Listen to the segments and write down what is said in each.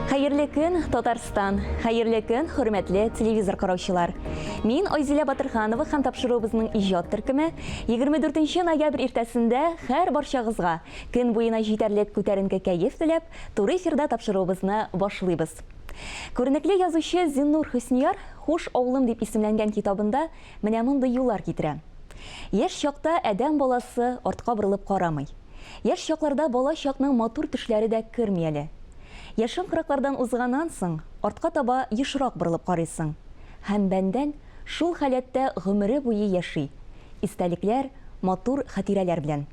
Хайырлы көн, Татарстан. Хайырлы көн, хөрмәтле телевизор караучылар. Мин Айзилә Батырханова һәм тапшыруыбызның иҗат төркеме 24 ноябрь иртәсендә һәр барчагызга көн буена җитәрлек күтәренке кәеф теләп, туры эфирда тапшыруыбызны башлыйбыз. Күренекле язучы Зиннур Хөснияр «Хуш авылым» дип исемләнгән китабында менә мондый юллар китерә. Яшь чакта адәм баласы артка борылып карамый. Яшь чакларда бала чакның матур төшләре дә керми әле. Яшын кырыклардан узганнан соң, артка таба ешрак борылып карыйсың. Һәм бәндән шул халәттә гомере буе яши. Истәлекләр, матур хатирәләр белән.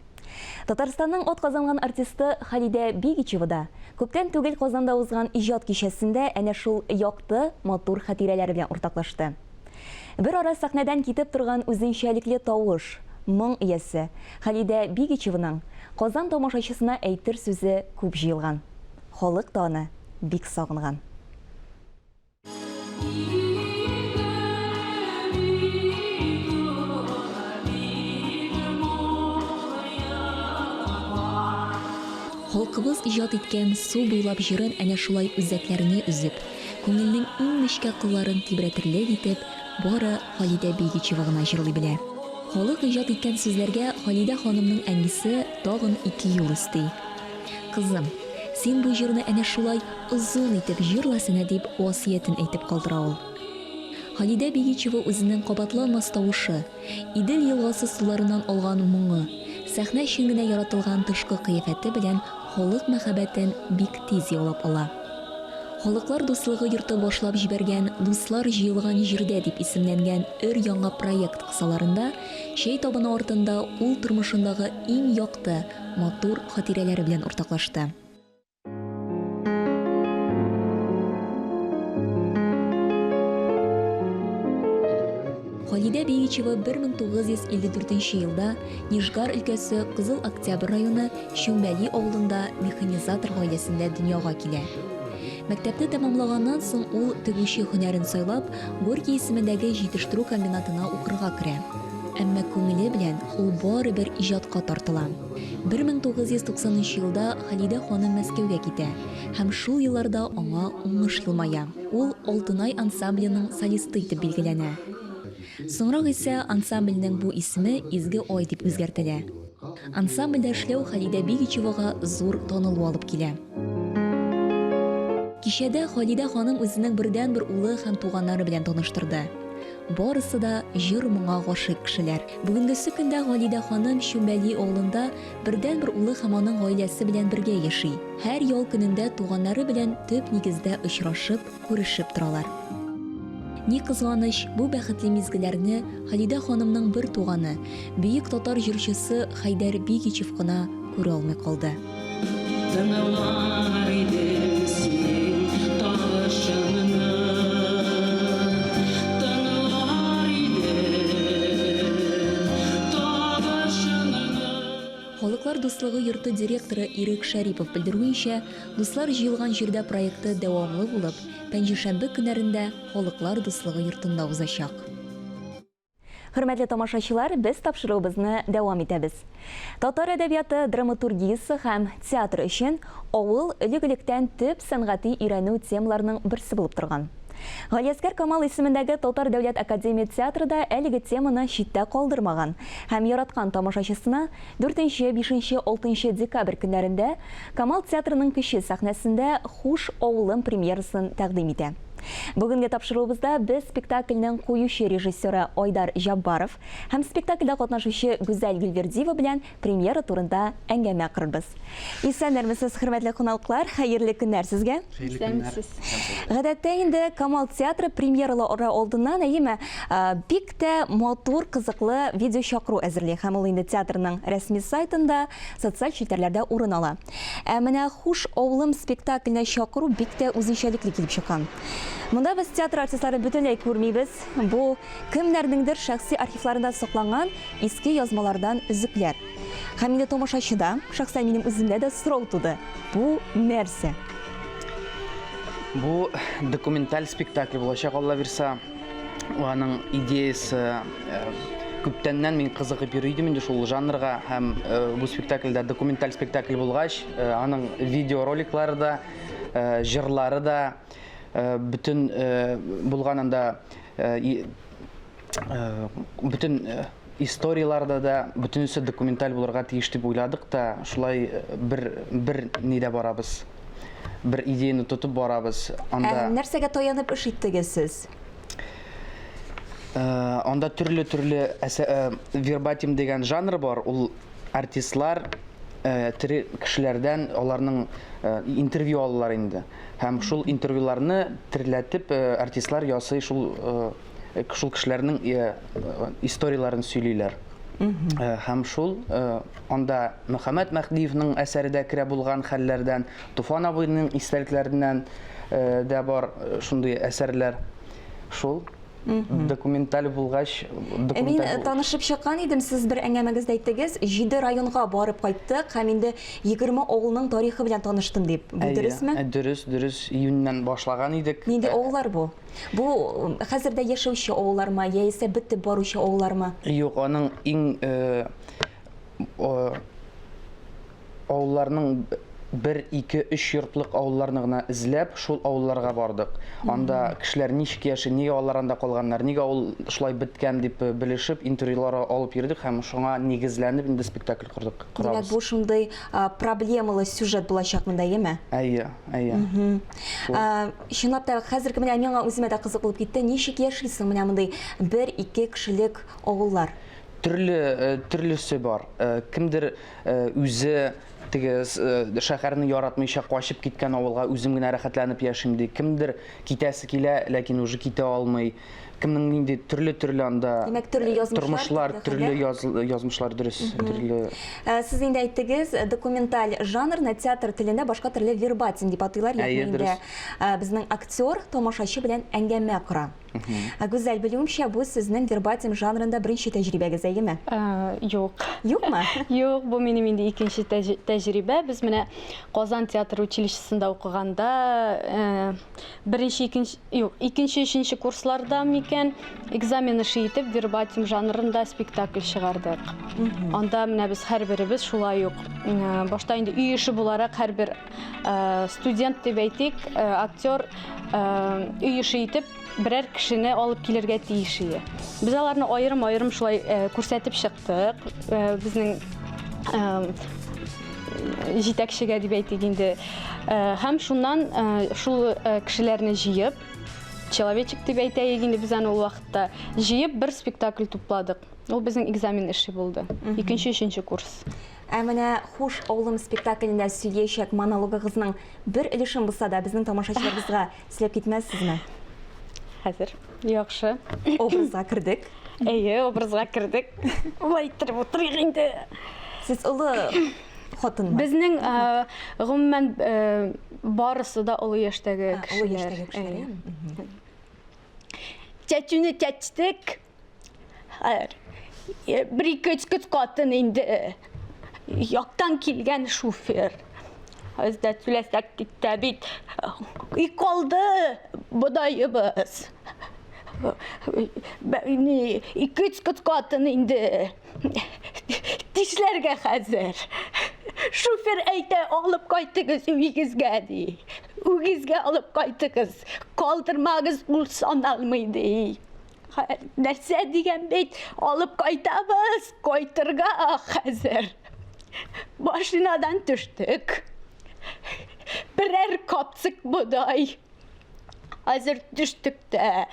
Татарстанның ат казанган артисты Халидә Бигичева да күптән түгел Казанда узган иҗат кичәсендә әнә шул якты, матур хатирәләр белән уртаклашты. Бер ара сәхнәдән китеп торган үзенчәлекле тавыш, моң иясе Халидә Бигичеваның Казан тамашачысына әйтер сүзе күп җыелган. Халык та аны бик сагынган. Халкыбыз иҗат иткән су буйлап җырын әнә шулай үзәкләренә үзеп, күңелнең иң нечкә кылларын тибрәтерлек итеп, бары Халидә Бигичева гына җырлый белә. Халык иҗат иткән сүзләргә Халидә ханымның әнисе тагын 2 юл өсти. Кызым, син бу җырны әнә шулай озын итеп җырласына дип васыятен әйтеп калдыра ул. Халидә Бигичева үзенең кабатланмас тавышы, Идел елгасы суларыннан алган моңы, сәхнә өчен генә яратылган тышкы кыяфәте белән халык мәхәббәтен бик тиз яулап ала. Халыклар дуслыгы йорты башлап җибәргән дуслар җыелган җирдә дип исемләнгән өр-яңа проект кысаларында чәй табыны артында ул тормышындагы иң якты, матур хатирәләре белән уртаклашты. Халидә Бигичева 1954 елда Нижгар өлкәсе Кызыл Октябрь районы Шүмбәли авылында механизатор гаиләсендә дөньяга килә. Мәктәпне тәмамлаганнан соң ул тегүче һөнәрен сайлап, Горький исемендәге җитештерү комбинатына укырга керә. Әмма күңеле белән ул барыбер иҗатка тартыла. 1990 елда Халидә ханым Мәскәүгә китә һәм шул елларда аңа уңыш елмая. Ул Алтынай ансамбленең солисты итеп билгеләнә. Соңрак исә ансамбльнең бу исеме Изге Ай дип үзгәртелә. Ансамбльдә эшләү Халидә Бигичевага зур танылу алып килә. Кичәдә Халидә ханым үзенең бердән-бер улы һәм туганнары белән таныштырды. Барысы да җыр моңа гашык кешеләр. Бүгенгесе көндә Халидә ханым Шүмбәли авылында бердән-бер улы һәм аның гаиләсе белән бергә яши. Һәр ял көнендә туганнары белән төп нигездә очрашып, күрешеп торалар. Ни кызганыч, бу бәхетле мизгелләрне Халидә ханымның бер туганы, бөек татар җырчысы Хайдар Бигичев кына күрә алмый калды. Халыклар дуслыгы йорты директоры Ирек Шәрипов белдерүенчә, дуслар җыелган җирдә проекты дәвамлы булып, пәнҗешәмбе көннәрендә Халыклар дуслыгы йортында узачак. Хөрмәтле тамашачылар, без тапшыруыбызны дәвам итәбез. Татар әдәбияты драматургиясе һәм театр өчен авыл элек-электән төп сәнгати өйрәнү темаларының берсе булып торган. Галиәскәр Камал исемендәге Татар дәүләт академия театрында әлеге теманы читтә калдырмаган һәм яраткан тамашачысына 4, 5, 6 декабрь көннәрендә Камал театрының кече сәхнәсендә «Хуш авылым» премьерасын тәкъдим итә. Бүгенге тапшыруыбызда без спектакльнең куючы режиссеры Айдар Жаббаров һәм спектакльдә катнашучы Гүзәл Гөлвердиева белән премьера турында әңгәмә корабыз. Исәннәрмесез, хөрмәтле кунаклар, хәерле көннәр сезгә. Гадәттә инде Камал театры премьералары алдыннан бик тә матур, кызыклы видео чакыру әзерли һәм ул инде театрның рәсми сайтында, социаль челтәрләрдә урын ала. Менә «Хуш авылым» спектакленә чакыру бик тә үзенчәлекле килеп чыккан. Монда без театр артистлары бөтенләй күрмибез. Бу кемнәрнеңдер шәхси архивларында сакланган иске язмалардан үзекләр. Һәм инде тамашачыда, шәхсән минем үземдә дә сорау туды. Бу нәрсә? Бу документаль спектакль булачак, Алла бирса. аның идеясы күптәннән мин кызыгып йөридем инде шул жанрга һәм бу спектакльдә документаль спектакль булгач, аның видеороликлары да, җырлары да бүтән булганында бүтән историяларда да бүтәнесе документаль булырга тиеш дип уйладык та, шулай бер нидә барабыз. Бер идеяны тотып барабыз. Анда Нәрсәгә таянып эш иттегез сез? Анда төрле вербатим дигән жанр бар. Ул артистлар тере кешеләрдән аларның интервью алалар инде. Һәм шул интервьюларны терләтеп артистлар ясый шул кешеләрнең историяларын сөйлиләр. Һәм шул анда Мөхәммәд Мәхдиевнең әсәрендә керә булган хәлләрдән, Туфан абыйның истәлекләреннән дә бар шундый әсәрләр. Шул документаль булгач, Мин танышып чыккан идем, сез бер әңгәмәгездә әйттегез, 7 районга барып кайттык һәм инде 20 авылның тарихы белән таныштым дип. Бу дөресме? Дөрес, июньнән башлаган идек. Нинди авыллар бу? Бу хәзердә яшәүче авыллармы, яисә бетеп баручы авыллармы? Юк, аның иң авылларның 1, 2, 3 йортлык авылларны гына эзләп, шул авылларга бардык. Анда кешеләр ничек яши, нигә алар анда калганнар, нигә ул шулай биткән дип белешеп, интервьюлар алып йөрдек һәм шуңа нигезләнеп инде спектакль курдык. Димәк, бу шундый проблемалы сюжет булачак монда, яме? Әйе. Чынлап та хәзерге менә миңа үземә дә кызык булып китте. Ничек яшисең менә мондай 1-2 кешелек авыллар? Төрлесе бар. Кемдер үзе шәһәрне яратмыйча качып киткән авылга үзем генә рәхәтләнеп яшим ди. Кемдер китәсе килә, ләкин уже китә алмый. Кемнең нинди төрле анда тормышлар, төрле язмышлар дөрес. Сез инде әйттегез, документаль жанрны театр телендә башка төрле вербатим дип атыйлар, ягъни безнең актер тамашачы белән әңгәмә кора. Гүзәл, белүемчә, бу сезнең вербатим жанрында беренче тәҗрибәгез, әйеме? Юк. Юкмы? Юк, бу минем инде икенче тәҗрибә. Без менә Казан театр училищесында укыганда икенче, өченче курсларда микән экзамен эше итеп вербатим жанрында спектакль чыгардык. Анда менә без һәрберебез шулай ук башта инде үй эше буларак һәрбер студент дип әйтик, актер үй эше итеп берәр кешене алып килергә тиеш иде. Без аларны аерым шулай күрсәтеп чыктык. Безнең җитәкчегә дип әйтик инде. Һәм шуннан шул кешеләрне җыеп, человечек дип әйтәйек инде без аны ул вакытта җыеп бер спектакль тупладык. Ул безнең экзамен эше булды. Икенче, өченче курс. Менә Хуш авылым спектаклендә сөйләячәк монологыгызның бер өлешен булса да безнең тамашачыларыбызга сөйләп китмәссезме? Хәзер. Яхшы. Образга кердек. Әйе, образга кердек. Улай итеп утырыйк инде. Сез улы хатынмы? Безнең гомумән барысы да улы яшьтәге кешеләр. Чәчүне чәчтек. Бер-ике көт катын инде. Яктан килгән шофер. Özdə tüləsək ditdə bit. İqoldu budayımız. İki-üç qatın indi. Dişlərə xəzər. Şofer əydə alıb qaytığız üyigizgə deyil. Üyigizgə alıb qaytığız. Kaldırmağız ulsan almıydı. Nəsə deyən bit alıb qaytağız. Qaytırğa xəzər. Başınadan düşdük. Birer kapsık buday. Hazır düştük de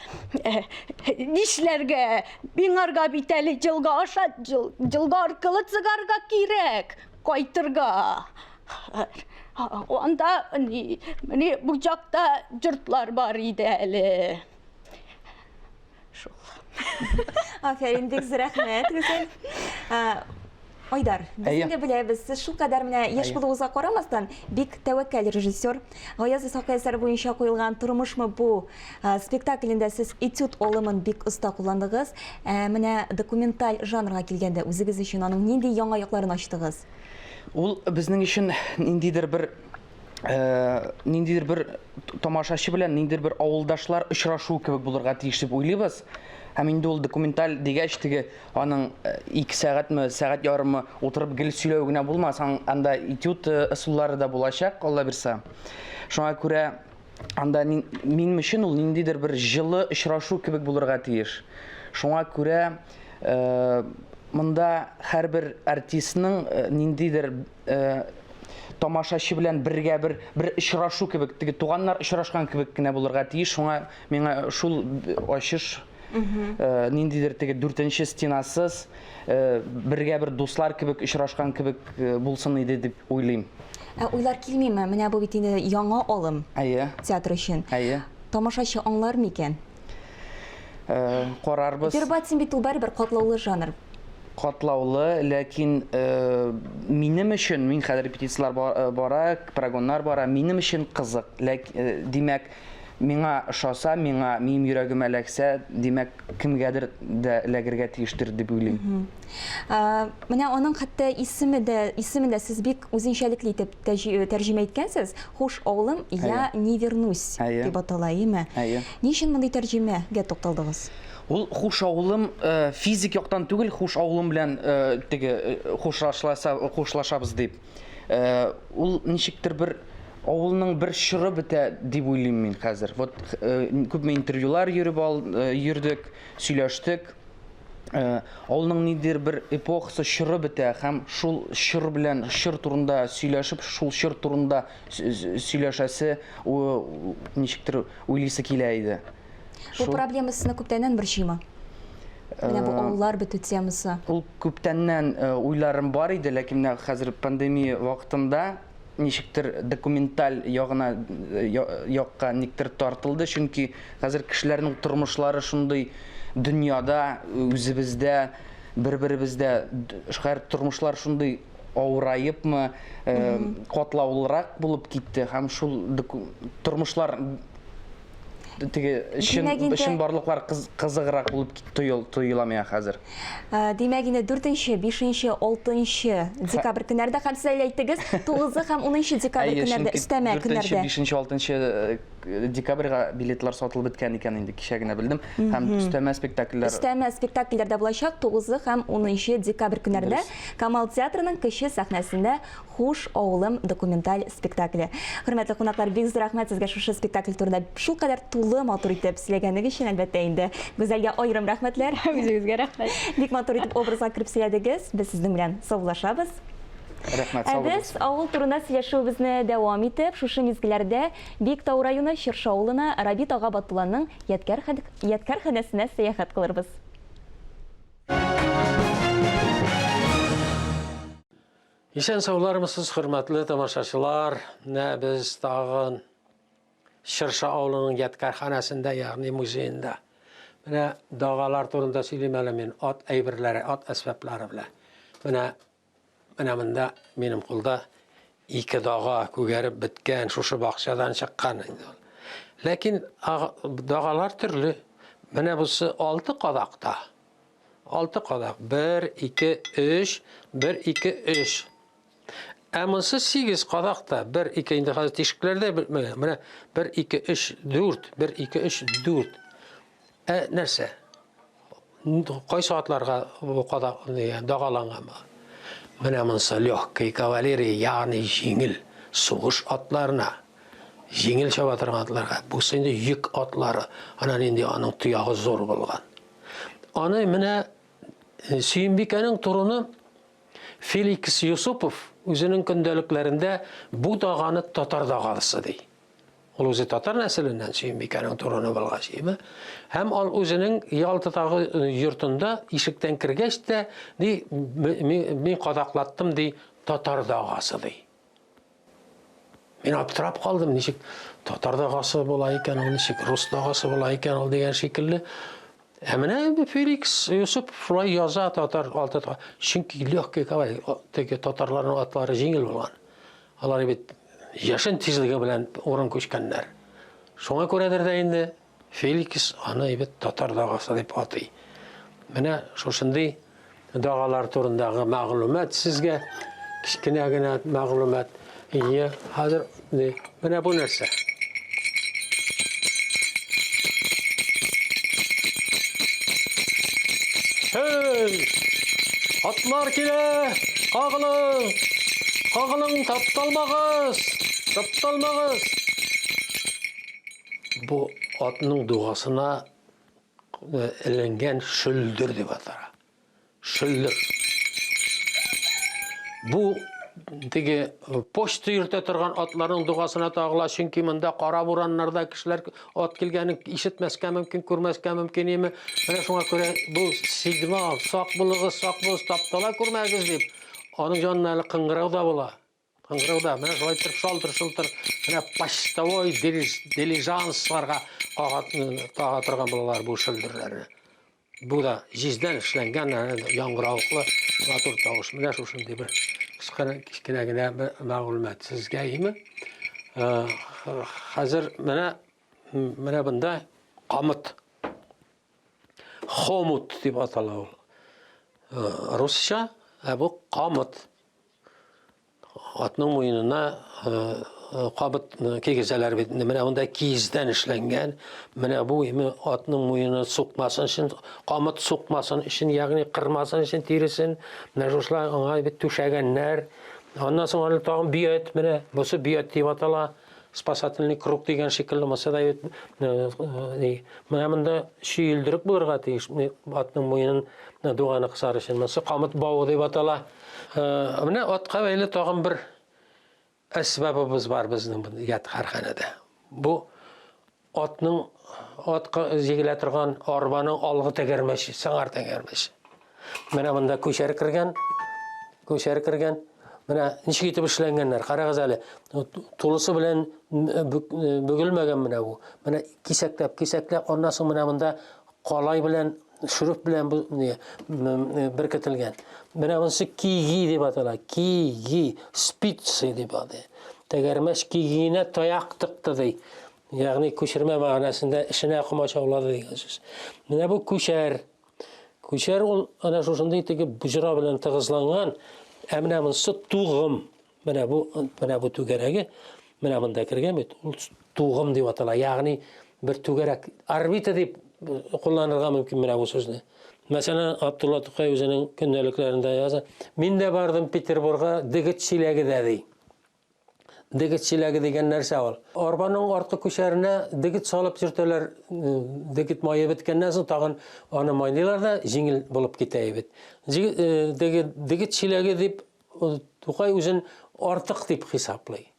dişlerge binarga biteli cılga aşağı cılga arkalı çıgarga kirek kaytırga. Onda bucakta cırtlar var idi eli. Aferin, dek rahmet. Güzel. Ayдар, biz de bilemiz, siz şu kadar yaş bulduğunuza qaramazdan bek təvəkkəl rejissor. Gayaz İshaq əsəri boyunca qoyulğan Turmuş mu bu spektaklində siz etüd olımın bek usta kullandığınız. Mənə dokumental janrға келгәндә үзегез өчен аның нинди яңа якларын ачтыгыз? Ул безнең өчен ниндидер бер ниндидер бер тамашачы белән ниндидер бер авылдашлар очрашу кебек булырга тиеш дип уйлыйбыз. Һәм инде ул документаль дигәч теге аның 2 сәгатьме, сәгать ярымы утырып гел сөйләү генә булмас, анда этюд ысуллары да булачак, Алла бирсә. Шуңа күрә анда минем өчен ул ниндидер бер җылы очрашу кебек булырга тиеш. Шуңа күрә монда һәрбер артистның ниндидер тамашачы белән бергә бер очрашу кебек, теге туганнар очрашкан кебек кенә булырга тиеш. Шуңа миңа шул ачыш ниндидер теге 4нче стенасыз бергә бер дуслар кебек очрашкан кебек булсын иде дип уйлыйм. Уйлар килмиме? Менә бу бит инде яңа алым театр өчен. Тамашачы аңлар микән? Карарбыз. Вербатим бит ул барыбер катлаулы жанр. Катлаулы, ләкин минем өчен, мин хәзер репетициялар бара, прогоннар бара, минем өчен кызык. Димәк, миңа ошаса, минем йөрәгемә эләксә, димәк, кемгәдер дә эләгергә тиештер дип уйлыйм. Менә аның хәтта исемендә сез бик үзенчәлекле итеп тәрҗемә иткәнсез. Хуш авылым, я не вернусь дип атала, име? Ни өчен мондай тәрҗемәгә тукталдыгыз? Ул хуш авылым физик яктан түгел, хуш авылым белән теге хушлашабыз дип. Ул ничектер бер авылның бер чоры бетә дип уйлыйм мин хәзер. Вот күпме интервьюлар йөрдек, сөйләштек. Авылның нидер бер эпохасы чоры бетә һәм шул чор белән чор турында сөйләшеп, шул чор турында сөйләшәсе ничектер уйлыйсы килә иде. Бу проблемасына күптәннән борчыймы? Менә бу авыллар бетү темасы. Ул күптәннән уйларым бар иде, ләкин хәзер пандемия вакытында ничектер документаль якка никтер тартылды, чөнки хәзер кешеләрнең тормышлары шундый дөньяда, үзебездә, бер-беребездә шәһәр тормышлар шундый авырайыпмы, катлаулырак булып китте һәм шул тормышлар теге өчен барлыклар кызыграк булып тоела миңа хәзер. Димәк, инде 4нче, 5нче, 6нче декабрь көннәрдә һәм сез әйтегез, 9 һәм 10нче декабрь көннәрдә өстәмә көннәрдә. 5нче, 6нче декабрьгә билетлар сатылып беткән икән инде кичә генә белдем. Һәм өстәмә спектакльләр булачак 9 һәм 10нче декабрь көннәрдә Камал театрының кече сәхнәсендә Хуш авылым документаль спектакле. Хөрмәтле кунаклар, бик зур рәхмәт сезгә шушы спектакль турында шулкадәр тулы матур итеп сөйләгәнегез өчен, әлбәттә инде. Гүзәлгә аерым рәхмәтләр. Үзегезгә рәхмәт. Бик матур итеп образга кирип сөйләдегез. Без сезнең белән саулашабыз. Рәхмәт, сау булыгыз. Без авыл турында сөйләшүебезне дәвам итеп, шушы мизгелләрдә Биектау районы Чыршы авылына Рабит ага Батулланың ядкарханәсенә сәяхәт кылырбыз. Исән саулармысыз, хөрмәтле тамашачылар. Без тагын Чыршы авылының ядкарханәсендә, ягъни музейында. Менә дагалар турында сөйлим әле мин, ат әйберләре, ат әсбаплары белән. Менә монда минем кулда 2 дага күгәреп беткән, шушы бакчадан чыккан инде. Ләкин дагалар төрле. Менә бусы 6 кадакта. 6 кадак. 1, 2, 3, 1, 2, 3. Монысы 8 кадакта. 1, 2 инде хәзер тишекләрдә менә 1, 2, 3, 4, 1, 2, 3, 4. Нәрсә? Кайсы атларга бу кадак дагаланган? Менә монысы легкий кавалерия, ягъни җиңел сугыш атларына, җиңел чаба торган атларга. Бу инде йөк атлары. Анан инде аның туягы зур булган. Аны менә Сөембикәнең турыны Феликс Юсупов үзенең көндәлекләрендә бу даганы татар дагалысы ди. Ул үзе татар нәселеннән Сөембикәнең турыны булгач, һәм ул үзенең Ялтадагы йортында ишектән кергәч тә ди, мин кадаклаттым ди, татар дагасы ди. Мин аптырап калдым, ничек татар дагасы була икән, ул ничек рус дагасы була икән ул дигән шикелле. Менә Феликс Юсупов шулай яза татар алтыда. Чөнки легкий кавалерия, теге татарларның атлары җиңел булган. Алар бит яшен тизлеге белән урын күчкәннәр. Шуңа күрәдер дә инде Феликс аны бит татар дагасы дип атый. Менә шушындый дагалар турындагы мәгълүмат сезгә кичкенә генә мәгълүмат. Ие, хәзер менә бу нәрсә. Hey! Атлар килә! Кагылың! Кагылың, тапталмагыз! Тапталмагыз! Бу атның дугасына эленгән шөлдер дип атара. Шөлдер. Бу теге почта йөртә торган атларның дугасына тагыла, чөнки монда кара бураннарда кешеләр ат килгәнен ишетмәскә мөмкин, күрмәскә мөмкин име. Менә шуңа күрә бу сигнал, сак булыгыз, таптала күрмәгез дип. Аның җанына әле кыңгырау да була. Кыңгырауда, менә шулай итеп шалтыр-шылтыр, менә почтовой дилижансларга тага торган булалар бу шөлдерләрне. Бу да җиздән эшләнгән, яңгыравыклы матур тавыш. Менә шушындый бер кечкенә генә мәгълүмат сезгә име. Хәзер менә бunda камыт. Хомут дип атала ул. Русча бу камыт. Атның муенына кабыт кигезәләр бит. Менә монда киездән эшләнгән. Менә бу атның муены сукмасын өчен, камыт сукмасын өчен, ягъни кырмасын өчен тиресен, менә шулай аңа бит түшәгәннәр. Аннан соң аны тагын бият, менә бусы бият дип атала. Спасательный круг дигән шикелле маса да менә монда шөйлдереп булырга тиеш. Атның муенын дуганы кысар өчен маса камыт бавы дип атала. Менә атка бәйле тагын бер әсбабыбыз бар безнең ятхарханәдә. Бу атка җигелә торган арбаның алгы тәгәрмәче, сыңар тәгәрмәче. Менә монда күчәр кергән. Менә ничек итеп эшләнгәннәр, карагыз әле. Тулысы белән бөгелмәгән менә бу. Менә кисәкләп, аннан соң менә монда калай белән, шурык белән беркетелгән. Менә монысы киги дип атала. Киги, спицы дип атала. Тәгәрмәч кигиенә таяк тыкты ди. Ягъни күчермә мәгънәсендә эшенә комачаулады дигән сүз. Менә бу күчәр. Күчәр ул ана шушындый теге буҗра белән тыгызланган. Менә монысы тугым. Менә бу түгәрәге. Менә монда кергән бит. Ул тугым дип атала. Ягъни бер түгәрәк. Орбита дип кулланырга мөмкин менә бу сүзне. Мәсәлән, Абдулла Тукай үзенең көндәлекләрендә яза. Мин дә бардым Петербургка дигит чиләгедә ди. Дигит чиләге дигән нәрсә ул? Арбаның арткы күчәренә дигит салып йөртәләр. Дигит мае биткәннән соң тагын аны майнылар да җиңел булып китә бит. Дигит чиләге дип Тукай үзен артык дип хисаплый.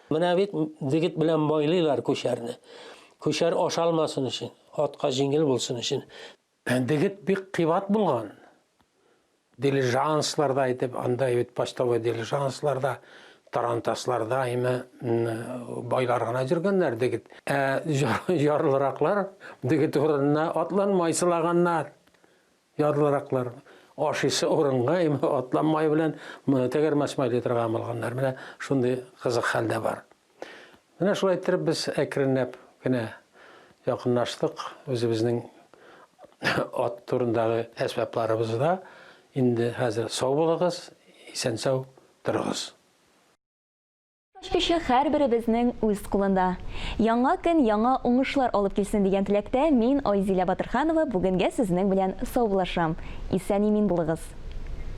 Менә бит дигит белән байлыйлар күчәрне. Күчәр ашалмасын өчен, атка җиңел булсын өчен. Дигит бик кыйбат булган. Дилижансларда әйтеп, анда бит почтовый дилижансларда, тарантасларда байлар гына җөргәннәр дигит. Ярлыраклар дигит урынына атланмай сылаганнар. Ярлыраклар ашысы урынга атланмай белән тәгәрмәч майлы торган булганнар. Менә шундый кызык хәлдә бар. Менә шулай итеп без әкренләп генә якынлаштык үзебезнең ат турындагы әсбапларыбызда. Инде хәзер сау булыгыз, исән-сау торыгыз. Кеше һәрберебезнең үз кулында. Яңа көн, яңа уңышлар алып килсен дигән теләктә мин Айзилә Батырханова бүгенгә сезнең белән саубуллашам. Исән-имин булыгыз.